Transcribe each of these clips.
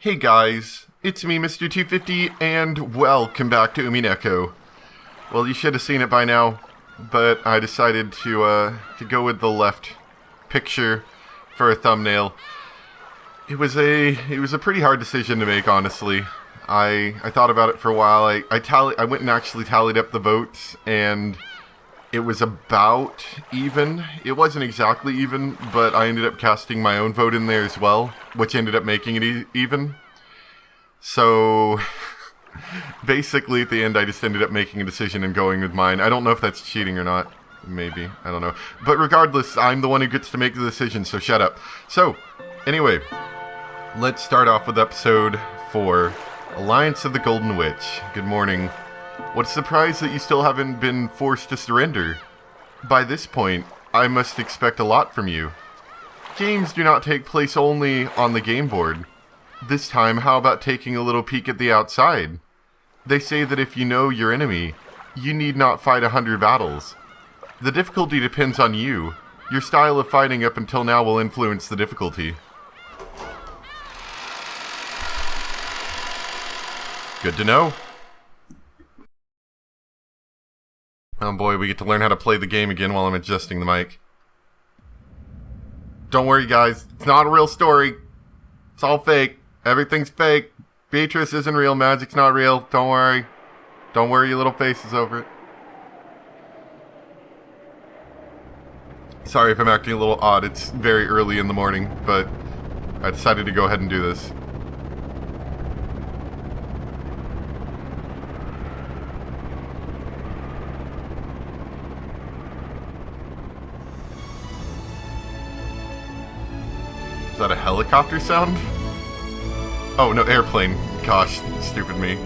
Hey guys, it's me, Mr. 250, and welcome back to Umineko. Well, you should have seen it by now, but I decided to go with the left picture for a thumbnail. It was a pretty hard decision to make, honestly. I thought about it for a while. I went and actually tallied up the votes, and it was about even. It wasn't exactly even, but I ended up casting my own vote in there as well, which ended up making it even. So, basically at the end I just ended up making a decision and going with mine. I don't know if that's cheating or not. Maybe. I don't know. But regardless, I'm the one who gets to make the decision, so shut up. So, anyway, let's start off with episode 4, Alliance of the Golden Witch. Good morning. What a surprise that you still haven't been forced to surrender. By this point, I must expect a lot from you. Games do not take place only on the game board. This time, how about taking a little peek at the outside? They say that if you know your enemy, you need not fight 100 battles. The difficulty depends on you. Your style of fighting up until now will influence the difficulty. Good to know. Oh boy, we get to learn how to play the game again while I'm adjusting the mic. Don't worry guys, it's not a real story. It's all fake. Everything's fake. Beatrice isn't real, magic's not real. Don't worry. Don't worry your little faces over it. Sorry if I'm acting a little odd, it's very early in the morning, but I decided to go ahead and do this. Is that a helicopter sound? Oh, no, airplane. Gosh, stupid me.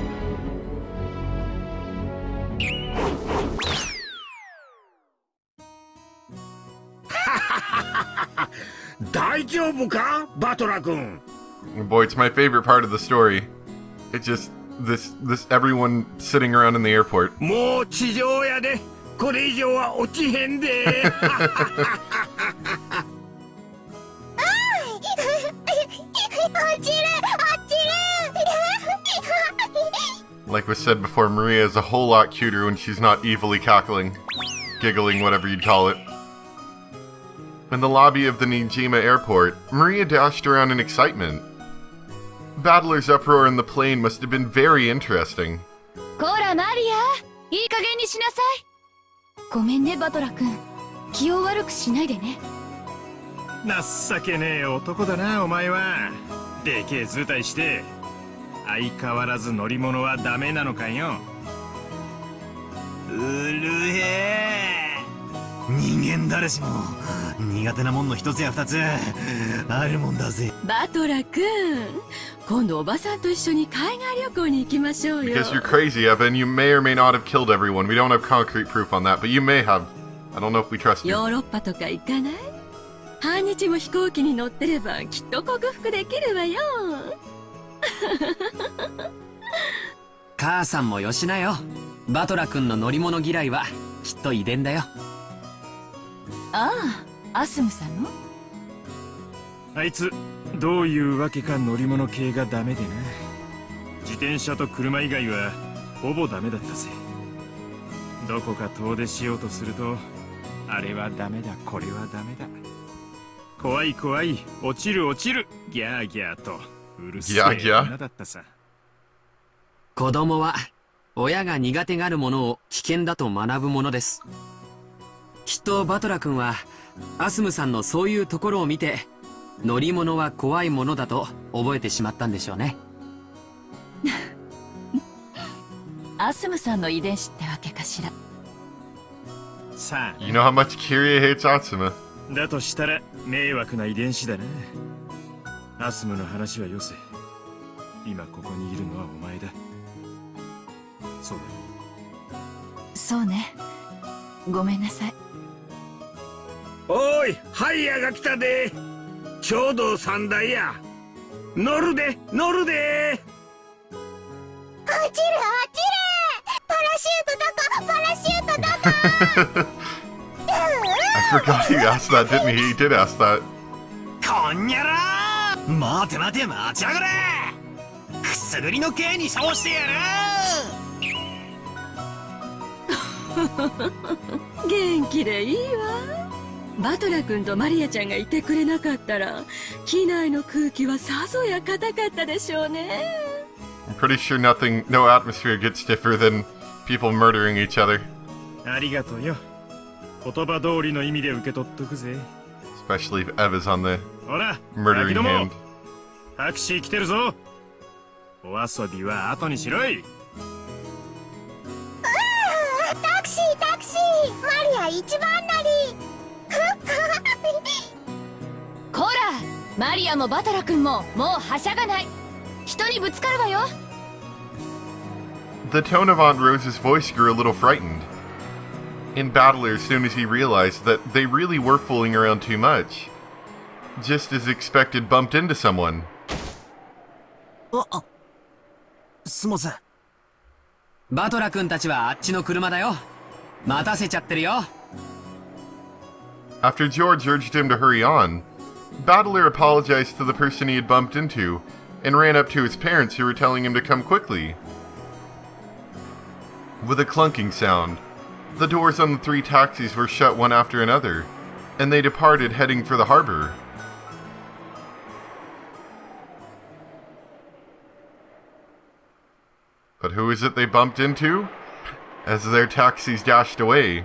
Boy, it's my favorite part of the story. It just, this everyone sitting around in the airport. Like was said before, Maria is a whole lot cuter when she's not evilly cackling. Giggling, whatever you'd call it. In the lobby of the Nijima airport, Maria dashed around in excitement. Battlers' uproar in the plane must have been very interesting. Because you're crazy, Evan, you may or may not have killed everyone. We don't have concrete proof on that, but you may have. I don't know if we trust you. You know how much Kiria hates Asuma. I forgot he asked that, didn't he? He did ask that. くすぐりの刑に称してやる。元気でいいわ。バトラ君とマリアちゃんがいてくれなかったら、機内の空気はさぞや硬かったでしょうね。I'm pretty sure no atmosphere gets stiffer than people murdering each other. ありがとうよ。言葉通りの意味で受け取っとくぜ。Especially if Eva's on the ほら、 murdering hand. タクシー来てるぞ。お遊びは後にしろい。タクシータクシー、マリア一番乗り。こら、マリアもバトラ君ももうはしゃがない。人にぶつかるわよ。The tone of Aunt Rose's voice grew a little frightened. In Battler, as soon as he realized that they really were fooling around too much, just as expected, bumped into someone. すいません。バトラ君たちはあっちの車だよ。待たせちゃってるよ。After George urged him to hurry on, Battler apologized to the person he had bumped into and ran up to his parents who were telling him to come quickly. With a clunking sound, the doors on the 3 taxis were shut one after another, and they departed heading for the harbor. But who is it they bumped into? As their taxis dashed away,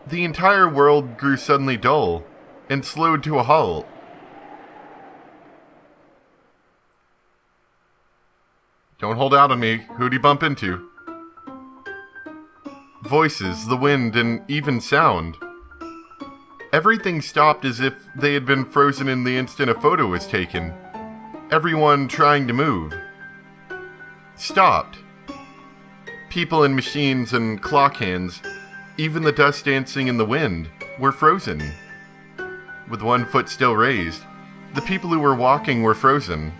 the entire world grew suddenly dull and slowed to a halt. Don't hold out on me. Who'd he bump into? Voices, the wind, and even sound. Everything stopped as if they had been frozen in the instant a photo was taken. Everyone trying to move stopped. People and machines and clock hands, even the dust dancing in the wind, were frozen. With one foot still raised, the people who were walking were frozen.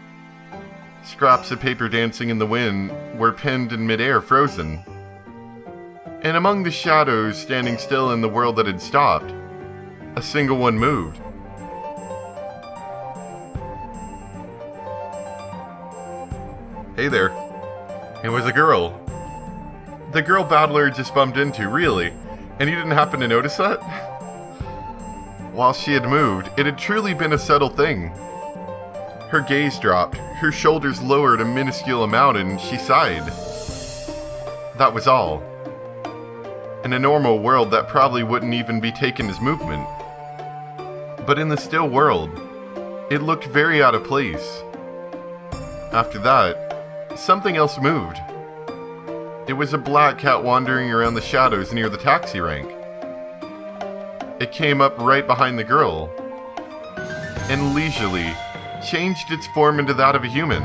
Scraps of paper dancing in the wind were pinned in midair, frozen. And among the shadows standing still in the world that had stopped, a single one moved. Hey there. It was a girl. The girl Battler just bumped into, really? And you didn't happen to notice that? While she had moved, it had truly been a subtle thing. Her gaze dropped, her shoulders lowered a minuscule amount, and she sighed. That was all. In a normal world, that probably wouldn't even be taken as movement. But in the still world, it looked very out of place. After that, something else moved. It was a black cat wandering around the shadows near the taxi rank. It came up right behind the girl, and leisurely changed its form into that of a human.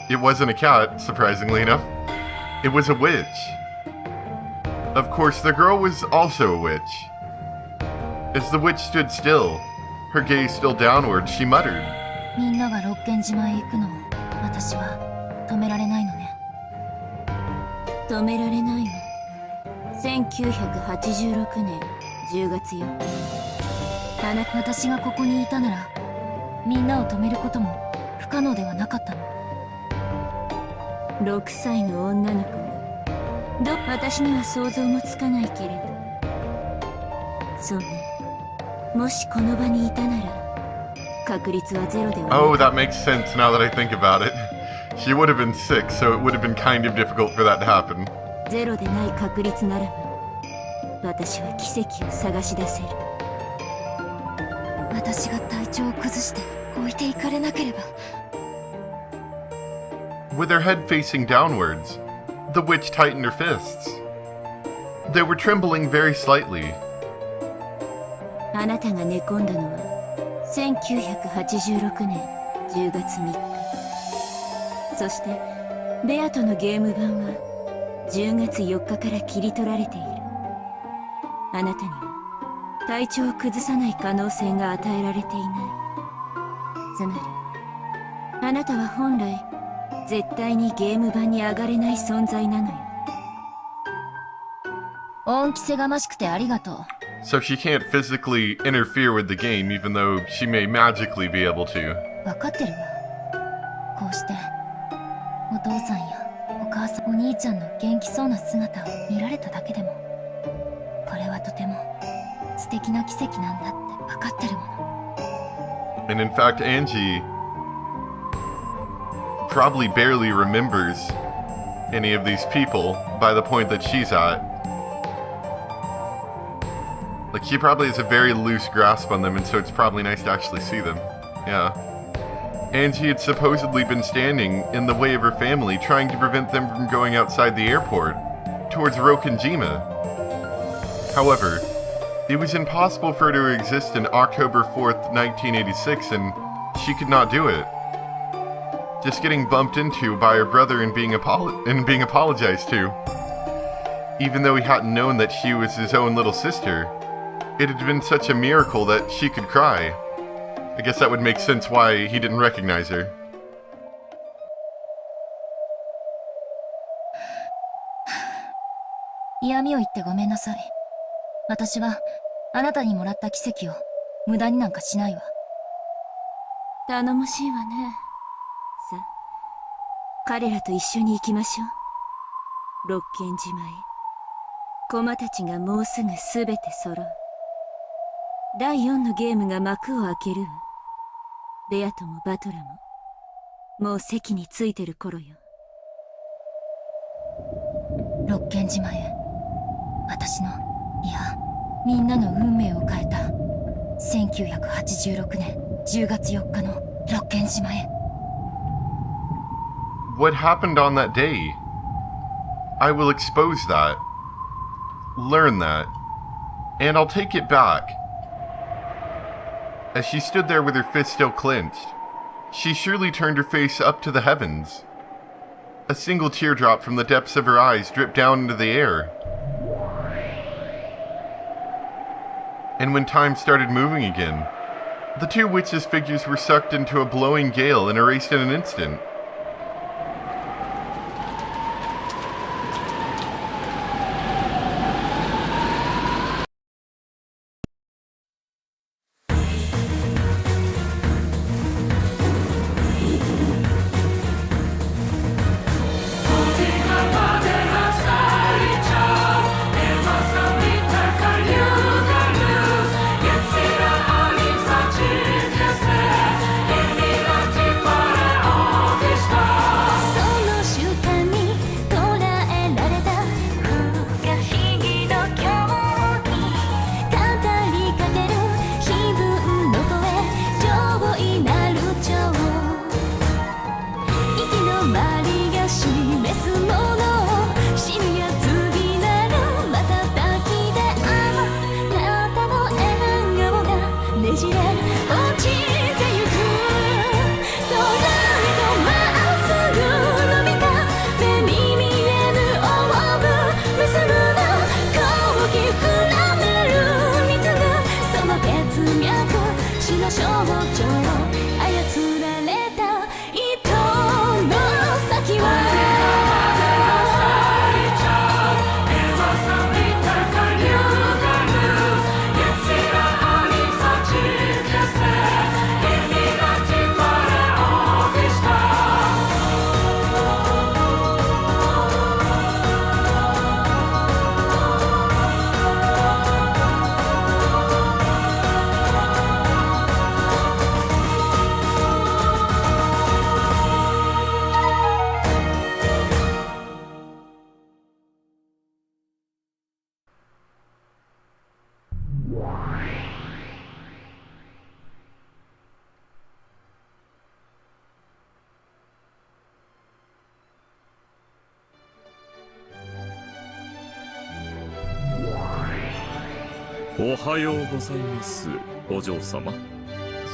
It wasn't a cat, surprisingly enough. It was a witch. Of course, the girl was also a witch. As the witch stood still, her gaze still downward, she muttered. みんなが六軒島へ行くのを私は止められないのね。止められないの。1986年10月よ。私がここにいたならみんなを止めることも不可能ではなかったの。6歳の女の子が私には想像もつかないけれど、そうね、もしこの場にいたなら確率はゼロではない。Oh, that makes sense now that I think about it. She would have been sick, so it would have been kind of difficult for that to happen. ゼロでない確率ならば私は奇跡を探し出せる。私が体調を崩して置いていかれなければ。With her head facing downwards, the witch tightened her fists. They were trembling very slightly. あなたが寝込んだのは1986年10月3日。そしてベアとのゲーム版は10月4日から切り取られている。あなたには体調を崩さない可能性が与えられていない。つまりあなたは本来絶対にゲーム版に上がれない存在なのよ。恩着せがましくてありがとう。So she can't physically interfere with the game, even though she may magically be able to. 分かってるわ。こうしてお父さんやお母さん、お兄ちゃんの元気そうな姿を見られただけでも、これはとても素敵な奇跡なんだって分かってるもの。 And in fact, Angie probably barely remembers any of these people by the point that she's at. Like, she probably has a very loose grasp on them, and so it's probably nice to actually see them. Yeah. Angie had supposedly been standing in the way of her family, trying to prevent them from going outside the airport, towards Rokanjima. However, it was impossible for her to exist in October 4th, 1986, and she could not do it. Just getting bumped into by her brother and being apologized to. Even though he hadn't known that she was his own little sister, it had been such a miracle that she could cry. I guess that would make sense why he didn't recognize her. 嫌味を言ってごめんなさい。私はあなたにもらった奇跡を無駄になんかしないわ。頼もしいわね。さあ、彼らと一緒に行きましょう。六軒島へ。駒たちがもうすぐすべて揃う。第4のゲームが幕を開けるわ。ベアトもバトラももう席についてる頃よ。六軒島へ。私の、いや、みんなの運命を変えた1986年10月4日の六軒島へ。What happened on that day? I will expose that. Learn that. And I'll take it back. As she stood there with her fist still clenched, she surely turned her face up to the heavens. A single teardrop from the depths of her eyes dripped down into the air. And when time started moving again, the two witches' figures were sucked into a blowing gale and erased in an instant.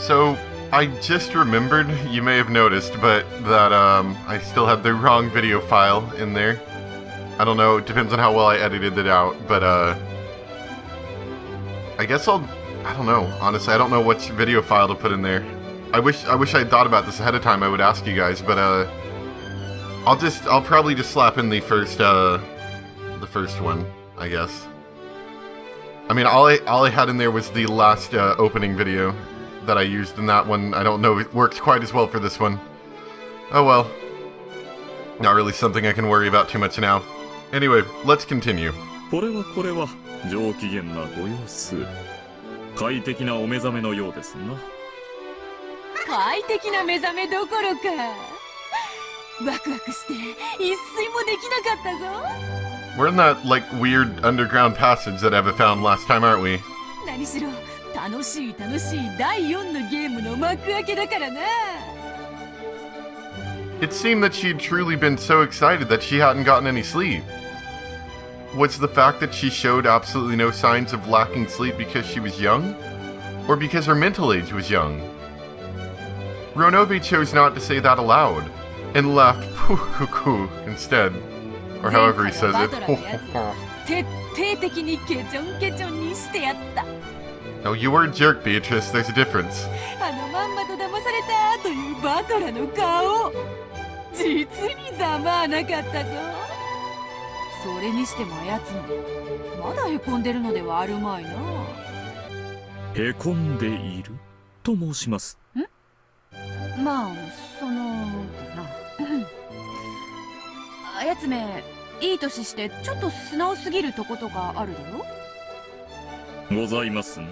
So, I just remembered, you may have noticed, but that I still had the wrong video file in there. I don't know, it depends on how well I edited it out, but I guess I don't know, honestly, I don't know which video file to put in there. I wish I had thought about this ahead of time, I would ask you guys, but I'll probably just slap in the first one, I guess. I mean, all I had in there was the last opening video that I used, and that one, I don't know, it works quite as well for this one. Oh well. Not really something I can worry about too much now. Anyway, let's continue. これは上機嫌なご様子。快適なお目覚めのようですな。快適な目覚めどころか。ワクワクして一睡もできなかったぞ。We're in that, like, weird underground passage that Eva found last time, aren't we? 何しろ楽しい第4のゲームの幕開けだからな。It seemed that she'd truly been so excited that she hadn't gotten any sleep. Was the fact that she showed absolutely no signs of lacking sleep because she was young? Or because her mental age was young? Ronove chose not to say that aloud, and laughed poo-coo-coo instead. Or however he says it. 徹底的にケチョンケチョンにしてやった。No, you were a jerk, Beatrice. There's a difference. あのまんまと騙されたというバトラの顔。実にざまあなかったぞ。それにしてもあやつもまだへこんでるのではあるまいな。へこんでいると申します。まああやつめいい年してちょっと素直すぎるとことかあるだろ。ございますな。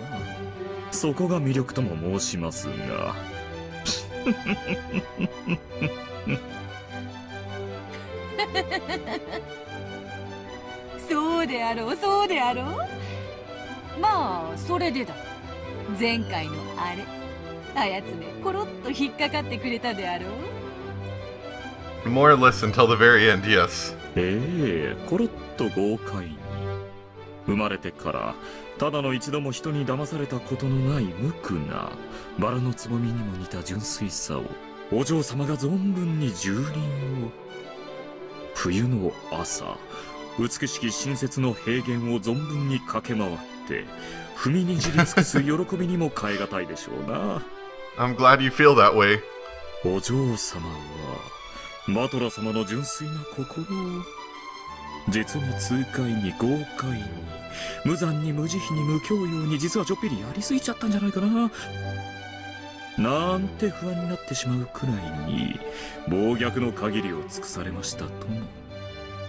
そこが魅力とも申しますが。そうであろう。まあそれでだ。前回のあれあやつめコロッと引っかかってくれたであろう。More or less until the very end, yes. コロッと豪快に。生まれてからただの一度も人に騙されたことのない無垢なバラのつぼみにも似た純粋さをお嬢様が存分に蹂躙を。冬の朝、美しき新雪の平原を存分に駆け回って踏みにじり尽くす喜びにも代え難いでしょうな。I'm glad you feel that way. お嬢様はマトラ様の純粋な心を実に痛快に豪快に無残に無慈悲に無教養に実はちょっぴりやりすぎちゃったんじゃないかななんて不安になってしまうくらいに暴虐の限りを尽くされましたとも。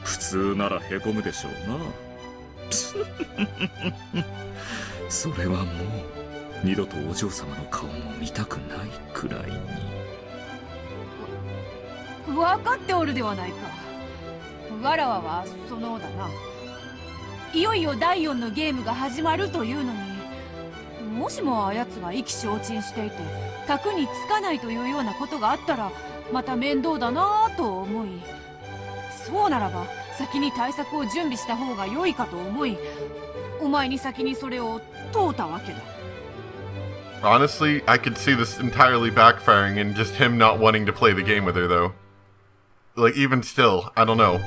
普通ならへこむでしょうな。それはもう二度とお嬢様の顔も見たくないくらいに。分かっておるではないか。わらわはそのだな。いよいよ第4のゲームが始まるというのに、もしもあやつが意気消沈していて卓につかないというようなことがあったらまた面倒だなぁと思い、そうならば先に対策を準備した方が良いかと思い、お前に先にそれを問うたわけだ。Honestly, I could see this entirely backfiring and just him not wanting to play the game with her, though. Like, even still, I don't know.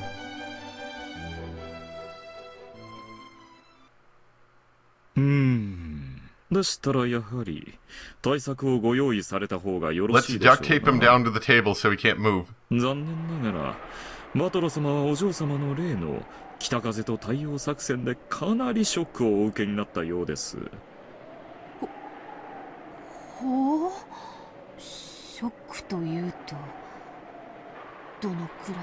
でしたらやはり対策をご用意された方がよろ Let's しいでしょう duct tape him な。 down to the table so he can't move. 残念ながらマトラ様はお嬢様の例の北風と太陽作戦でかなりショックをお受けになったようです。ほう、ショックというとどのくらい？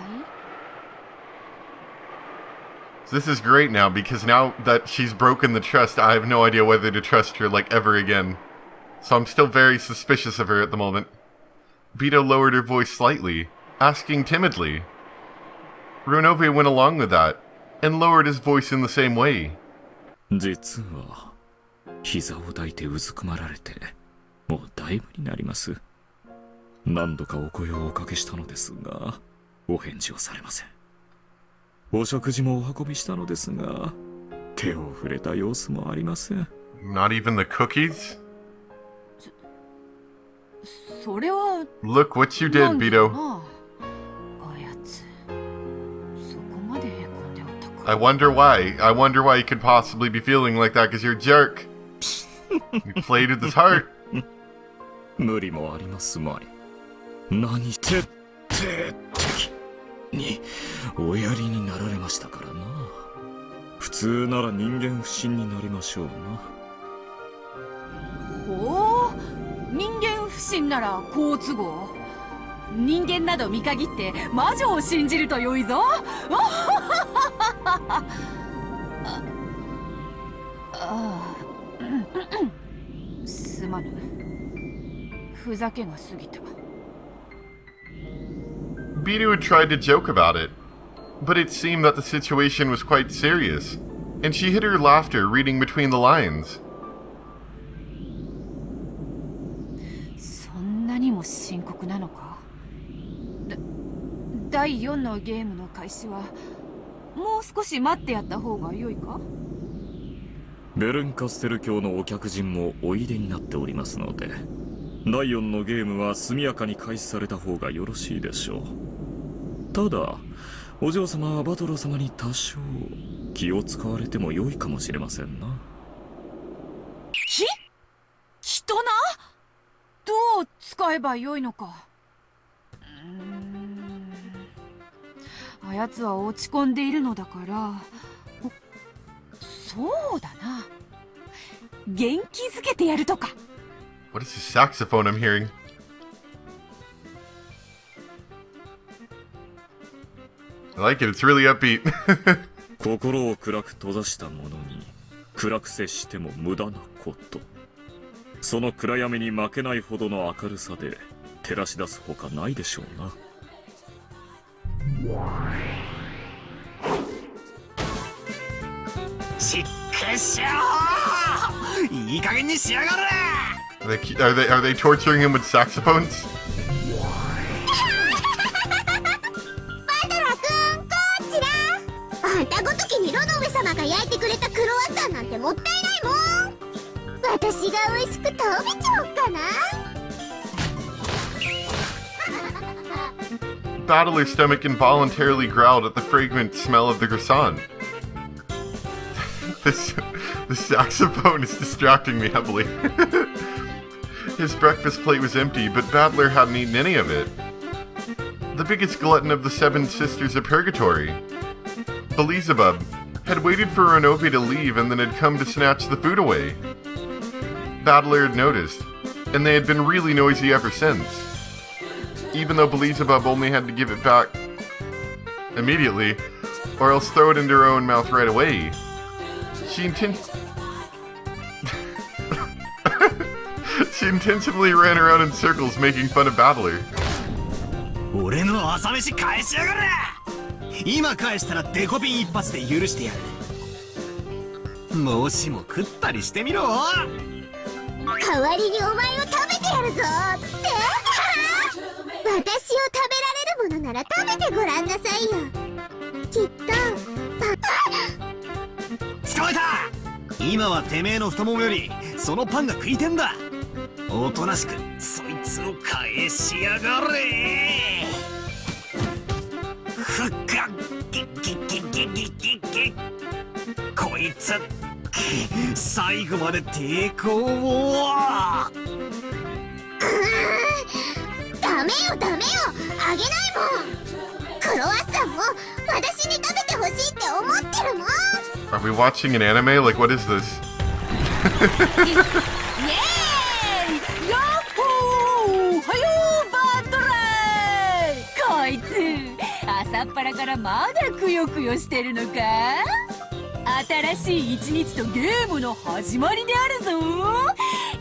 This is great now, because now that she's broken the trust, I have no idea whether to trust her, like, ever again. So I'm still very suspicious of her at the moment. Beto lowered her voice slightly, asking timidly. Runove went along with that, and lowered his voice in the same way. 実は膝を抱いてうずくまられてもうだいぶになります。何度かお声をおかけしたのですがお返事をされません。お食事もお運びしたのですが手を触れた様子もありません。 Not even the cookies? それは Look what you did, Beto. あやつ、そこまでへこんでおったか。 I wonder why. I wonder why you could possibly be feeling like that, because you're a jerk. You played with his heart. 無理もありますまい。何徹底的におやりになられましたからな。普通なら人間不信になりましょうな。ほう、人間不信なら好都合。人間など見限って魔女を信じるとよいぞ。すまぬ、ふざけが過ぎた。Bitu had tried to joke about it, but it seemed that the situation was quite serious, and she hid her laughter reading between the lines. そんなにも深刻なのか。第4のゲームの開始はもう少し待ってやった方が良いか。ベルンカステル教のお客人もおいでになっておりますので、第4のゲームは速やかに開始された方がよろしいでしょう。ただお嬢様はバトラー様に多少気を使われても良いかもしれませんな。人な。どう使えばよいのか。あやつは落ち込んでいるのだから、そうだな、元気づけてやるとか。 What is this saxophone I'm hearing? I like it, it's really upbeat. 心を暗く閉ざした者に暗く接しても無駄なこと。その暗闇に負けないほどの明るさで照らし出すほかないでしょうな。ちっくしょー、いい加減にしやがれ。 Are they torturing him with saxophones? バトラ君、こちら。あんたごときにロノウェ様が焼いてくれたクロワッサンなんてもったいないもん。私が美味しく食べちゃおっかな。Battler's stomach involuntarily growled at the fragrant smell of the croissant. The saxophone is distracting me heavily. His breakfast plate was empty, but Battler hadn't eaten any of it. The biggest glutton of the seven sisters of Purgatory, Beelzebub, had waited for Renobe to leave and then had come to snatch the food away. Battler had noticed, and they had been really noisy ever since. Even though Beelzebub only had to give it back immediately, or else throw it into her own mouth right away. She intentionally ran around in circles making fun of Battler. 俺の朝飯返しやがれ。今返したらデコピン一発で許してやる。もしも食ったりしてみろ。代わりにお前を食べてやるぞって私を食べられるものなら食べてごらんなさいよ。きっと捕まえた。今はてめえの太ももよりそのパンが食いてんだ。おとなしくそいつを返しやがれ。ふっかギッギッギッギッギッギッギッ。こいつ最後まで抵抗を。ダメよダメよ、あげないもん。クロワッサンも私に食べてほしいって思ってるもん。 Are we watching an anime? Like, what is this? イエーイ、ヤッホー、はよーバトラー。こいつ朝っぱらからまだくよくよしてるのか。新しい一日とゲームの始まりであるぞ。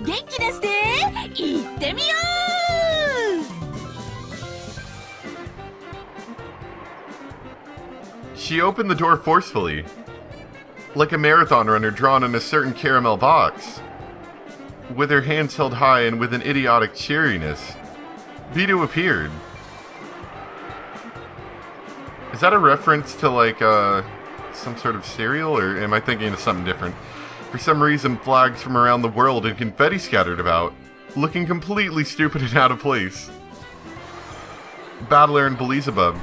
元気出して行ってみよう。 She opened the door forcefully, like a marathon runner drawn in a certain caramel box. With her hands held high and with an idiotic cheeriness, Vito appeared. Is that a reference to like some sort of cereal, or am I thinking of something different? For some reason, flags from around the world and confetti scattered about, looking completely stupid and out of place. Battler and Beelzebub,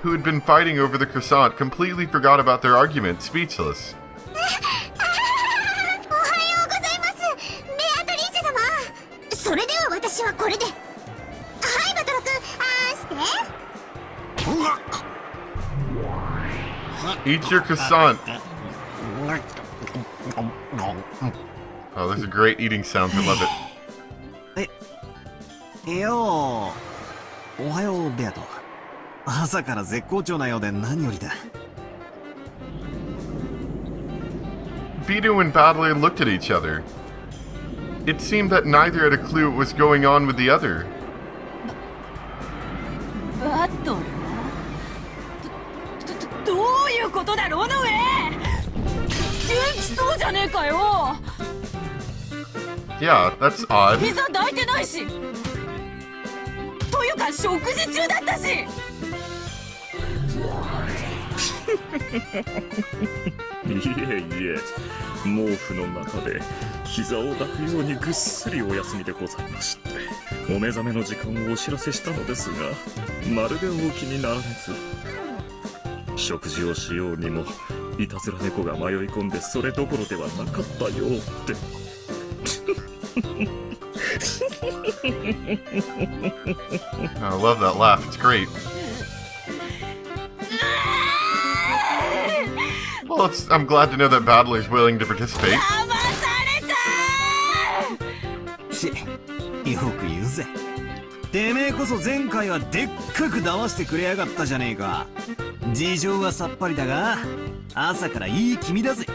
who had been fighting over the croissant, completely forgot about their argument, speechless. おはようございます、ベアトリーチェ様。それでは私はこれで。はい、バトラ君、Eat your croissant. Oh, those are great eating sounds. I love it. よおはようベアト。朝から絶好調なようで何よりだ。Beto and Battler looked at each other. It seemed that neither had a clue what was going on with the other. バトルどういうことだロノウェイ。元気そうじゃねえかよ。 Yeah, that's odd. 膝抱いてないし。というか食事中だったし。いえいえ、毛布の中で膝を抱くようにぐっすりお休みでございまして、お目覚めの時間をお知らせしたのですが、まるでお気になられず。食事をしようにもいたずら猫が迷い込んでそれどころではなかったよって。I love that laugh. It's great. Well, I'm glad to know that Battler's willing to participate. よく言うぜ。てめえこそ前回はでっかく騙してくれやがったじゃねえか。事情はさっぱりだが、朝からいい気味だぜ。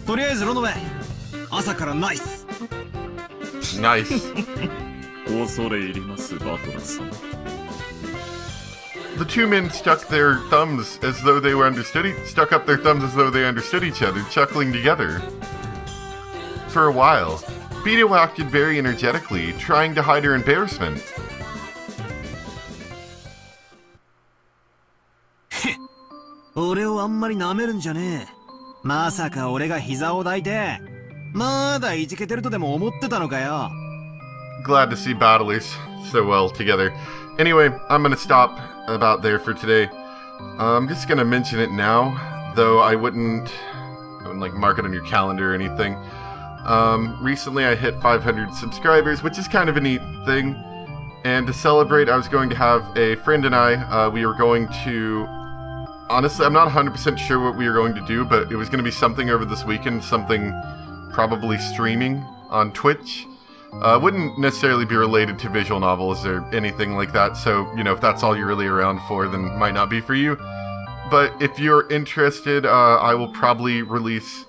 とりあえずロノベ、朝からナイス。Nice. 恐れ入りますバトラー様。The two men stuck up their thumbs as though they understood each other, chuckling together. For a while, Beto acted very energetically, trying to hide her embarrassment. 俺をあんまり舐めるんじゃねえ。まさか俺が膝を抱いて、まだいじけてるとでも思ってたのかよ。Glad to see battlers so well together. Anyway, I'm gonna stop about there for today. I'm just gonna mention it now, though I wouldn't like mark it on your calendar or anything. Recently I hit 500 subscribers, which is kind of a neat thing. And to celebrate, I was going to have a friend and I, we were going to... Honestly, I'm not 100% sure what we were going to do, but it was going to be something over this weekend, something probably streaming on Twitch. Wouldn't necessarily be related to visual novels or anything like that, so, you know, if that's all you're really around for, then it might not be for you. But if you're interested, I will probably release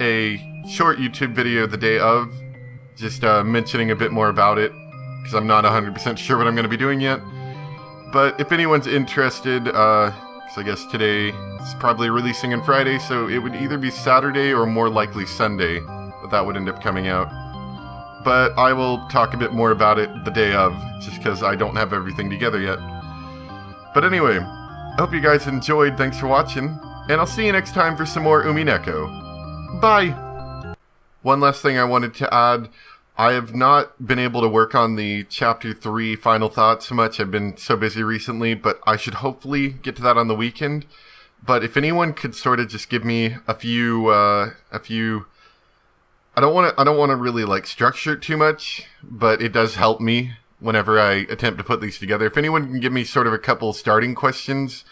a short YouTube video the day of, just mentioning a bit more about it, because I'm not 100% sure what I'm going to be doing yet. But if anyone's interested, because I guess today is probably releasing on Friday, so it would either be Saturday or more likely Sunday that would end up coming out. But I will talk a bit more about it the day of, just because I don't have everything together yet. But anyway, I hope you guys enjoyed, thanks for watching, and I'll see you next time for some more Umineko. Bye! One last thing I wanted to add, I have not been able to work on the Chapter 3 final thoughts so much, I've been so busy recently, but I should hopefully get to that on the weekend. But if anyone could sort of just give me a few I don't want to really like structure it too much, but it does help me whenever I attempt to put these together. If anyone can give me sort of a couple starting questions,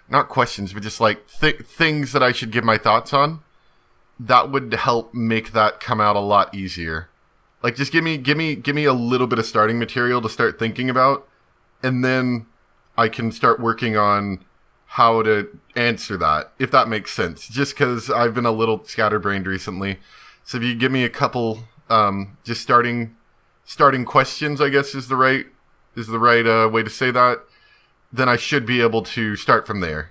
not questions, but just like things that I should give my thoughts on, that would help make that come out a lot easier. Like just give me a little bit of starting material to start thinking about, and then I can start working on how to answer that, if that makes sense. Just because I've been a little scatterbrained recently. So if you give me a couple, just starting questions, I guess is the right way to say that, then I should be able to start from there.